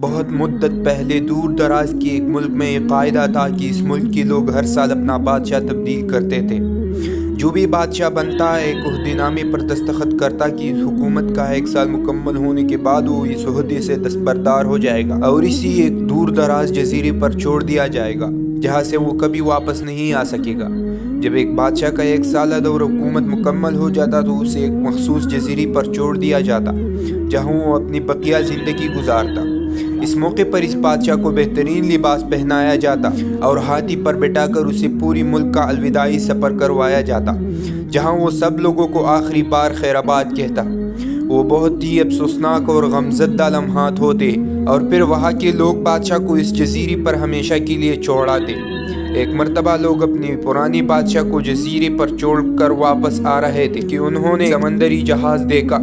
بہت مدت پہلے دور دراز کے ایک ملک میں یہ قاعدہ تھا کہ اس ملک کے لوگ ہر سال اپنا بادشاہ تبدیل کرتے تھے۔ جو بھی بادشاہ بنتا ایک عہدے نامے پر دستخط کرتا کہ اس حکومت کا 1 سال مکمل ہونے کے بعد وہ اس عہدے سے دستبردار ہو جائے گا اور اسی ایک دور دراز جزیرے پر چھوڑ دیا جائے گا جہاں سے وہ کبھی واپس نہیں آ سکے گا۔ جب ایک بادشاہ کا 1 سالہ دور حکومت مکمل ہو جاتا تو اسے ایک مخصوص جزیرے پر چھوڑ دیا جاتا جہاں وہ اپنی بقیہ زندگی گزارتا۔ اس موقع پر اس بادشاہ کو بہترین لباس پہنایا جاتا اور ہاتھی پر بٹھا کر اسے پوری ملک کا الوداعی سفر کروایا جاتا جہاں وہ سب لوگوں کو آخری بار خیر آباد کہتا۔ وہ بہت ہی افسوسناک اور غمزدہ لمحات ہوتے اور پھر وہاں کے لوگ بادشاہ کو اس جزیرے پر ہمیشہ کے لیے چھوڑاتے۔ ایک مرتبہ لوگ اپنی پرانی بادشاہ کو جزیرے پر چھوڑ کر واپس آ رہے تھے کہ انہوں نے سمندری جہاز دیکھا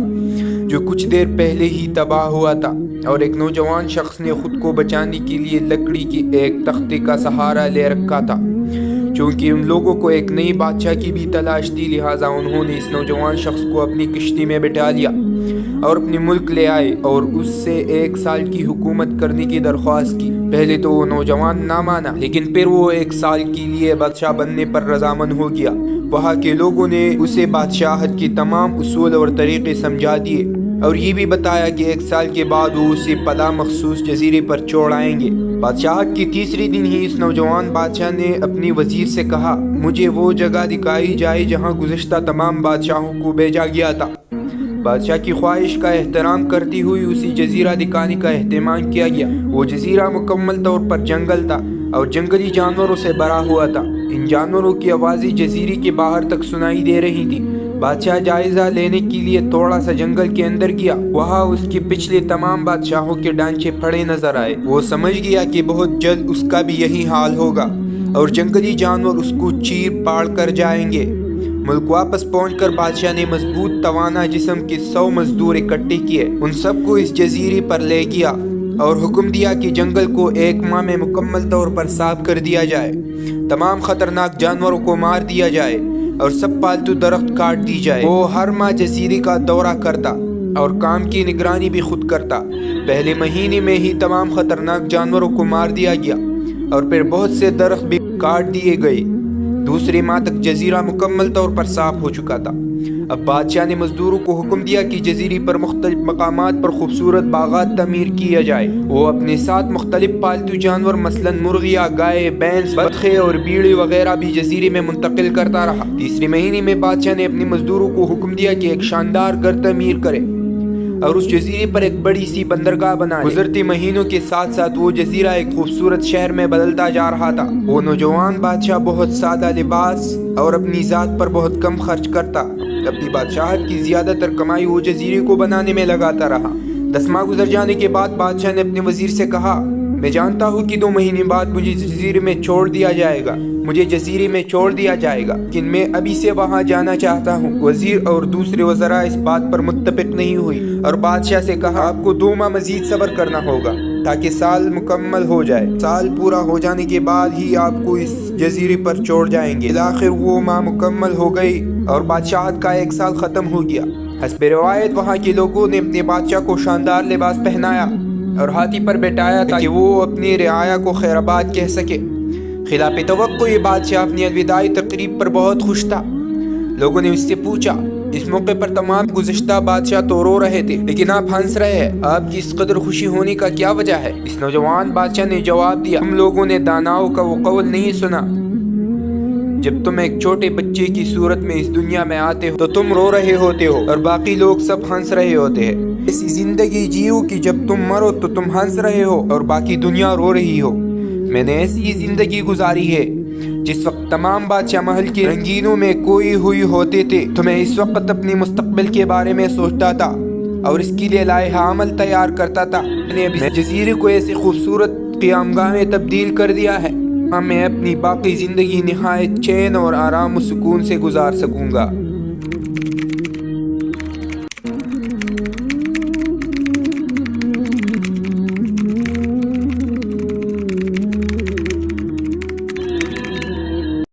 جو کچھ دیر پہلے ہی تباہ ہوا تھا اور ایک نوجوان شخص نے خود کو بچانے کے لیے لکڑی کی ایک تختے کا سہارا لے رکھا تھا۔ چونکہ ان لوگوں کو ایک نئی بادشاہ کی بھی تلاش تھی لہٰذا انہوں نے اس نوجوان شخص کو اپنی کشتی میں بٹھا لیا اور اپنے ملک لے آئے اور اس سے 1 سال کی حکومت کرنے کی درخواست کی۔ پہلے تو وہ نوجوان نہ مانا لیکن پھر وہ 1 سال کے لیے بادشاہ بننے پر رضامند ہو گیا۔ وہاں کے لوگوں نے اسے بادشاہت کے تمام اصول اور طریقے سمجھا دیے اور یہ بھی بتایا کہ 1 سال کے بعد وہ اسے پلا مخصوص جزیرے پر چھوڑ آئیں گے۔ بادشاہت کے تیسرے دن ہی اس نوجوان بادشاہ نے اپنی وزیر سے کہا، مجھے وہ جگہ دکھائی جائے جہاں گزشتہ تمام بادشاہوں کو بھیجا گیا تھا۔ بادشاہ کی خواہش کا احترام کرتے ہوئے اسی جزیرہ دکھانے کا اہتمام کیا گیا۔ وہ جزیرہ مکمل طور پر جنگل تھا اور جنگلی جانوروں سے بھرا ہوا تھا۔ ان جانوروں کی آوازیں جزیرے کے باہر تک سنائی دے رہی تھی۔ بادشاہ جائزہ لینے کے لیے تھوڑا سا جنگل کے اندر گیا۔ وہاں اس کے پچھلے تمام بادشاہوں کے ڈھانچے پڑے نظر آئے۔ وہ سمجھ گیا کہ بہت جلد اس کا بھی یہی حال ہوگا اور جنگلی جانور اس کو چیر پاڑ کر جائیں گے۔ ملک واپس پہنچ کر بادشاہ نے مضبوط توانا جسم کے 100 مزدور اکٹھے کیے، ان سب کو اس جزیرے پر لے گیا اور حکم دیا کہ جنگل کو 1 ماہ میں مکمل طور پر صاف کر دیا جائے، تمام خطرناک جانوروں کو مار دیا جائے اور سب پالتو درخت کاٹ دی جائے۔ وہ ہر ماہ جزیرے کا دورہ کرتا اور کام کی نگرانی بھی خود کرتا۔ پہلے مہینے میں ہی تمام خطرناک جانوروں کو مار دیا گیا اور پھر بہت سے درخت بھی کاٹ دیے گئے۔ دوسرے ماہ تک جزیرہ مکمل طور پر صاف ہو چکا تھا۔ اب بادشاہ نے مزدوروں کو حکم دیا کہ جزیرے پر مختلف مقامات پر خوبصورت باغات تعمیر کیا جائے۔ وہ اپنے ساتھ مختلف پالتو جانور مثلاً مرغیاں، گائے، بھینس، بطخیں اور بھیڑیں وغیرہ بھی جزیرے میں منتقل کرتا رہا۔ تیسرے مہینے میں بادشاہ نے اپنے مزدوروں کو حکم دیا کہ ایک شاندار گھر تعمیر کرے اور اس جزیرے پر ایک بڑی سی بندرگاہ بنائے۔ گزرتے مہینوں کے ساتھ ساتھ وہ جزیرہ ایک خوبصورت شہر میں بدلتا جا رہا تھا۔ وہ نوجوان بادشاہ بہت سادہ لباس اور اپنی ذات پر بہت کم خرچ کرتا۔ اپنی بادشاہت کی زیادہ تر کمائی وہ جزیرے کو بنانے میں لگاتا رہا۔ 10 ماہ گزر جانے کے بعد بادشاہ نے اپنے وزیر سے کہا، میں جانتا ہوں کہ 2 مہینے بعد مجھے جزیرے میں چھوڑ دیا جائے گا لیکن میں ابھی سے وہاں جانا چاہتا ہوں۔ وزیر اور دوسرے وزراء اس بات پر متفق نہیں ہوئی اور بادشاہ سے کہا، آپ کو 2 ماہ مزید صبر کرنا ہوگا تاکہ سال مکمل ہو جائے۔ سال پورا ہو جانے کے بعد ہی آپ کو اس جزیرے پر چھوڑ جائیں گے۔ بالآخر وہ ماہ مکمل ہو گئی اور بادشاہت کا 1 سال ختم ہو گیا۔ حسب روایت وہاں کے لوگوں نے اپنے بادشاہ کو شاندار لباس پہنایا اور ہاتھی پر بٹھایا تاکہ وہ اپنی رعایا کو خیر آباد کہہ سکے۔ خلاف توقع یہ بادشاہ اپنی الوداعی تقریب پر بہت خوش تھا۔ لوگوں نے اس سے پوچھا، اس موقع پر تمام گزشتہ بادشاہ تو رو رہے تھے لیکن آپ ہنس رہے ہیں، آپ کی اس قدر خوشی ہونے کا کیا وجہ ہے؟ اس نوجوان بادشاہ نے جواب دیا، تم لوگوں نے داناؤں کا وہ قول نہیں سنا، جب تم ایک چھوٹے بچے کی صورت میں اس دنیا میں آتے ہو تو تم رو رہے ہوتے ہو اور باقی لوگ سب ہنس رہے ہوتے ہیں۔ ایسی زندگی جیو کہ جب تم مرو تو تم ہنس رہے ہو اور باقی دنیا رو رہی ہو۔ میں نے ایسی زندگی گزاری ہے جس وقت تمام بادشاہ محل کے رنگینوں میں کوئی ہوئی ہوتے تھے تو میں اس وقت اپنے مستقبل کے بارے میں سوچتا تھا اور اس کے لیے لائحہ عمل تیار کرتا تھا۔ میں نے اب جزیرے کو ایسی خوبصورت قیامگاہ میں تبدیل کر دیا ہے، میں اپنی باقی زندگی نہایت چین اور آرام و سکون سے گزار سکوں گا۔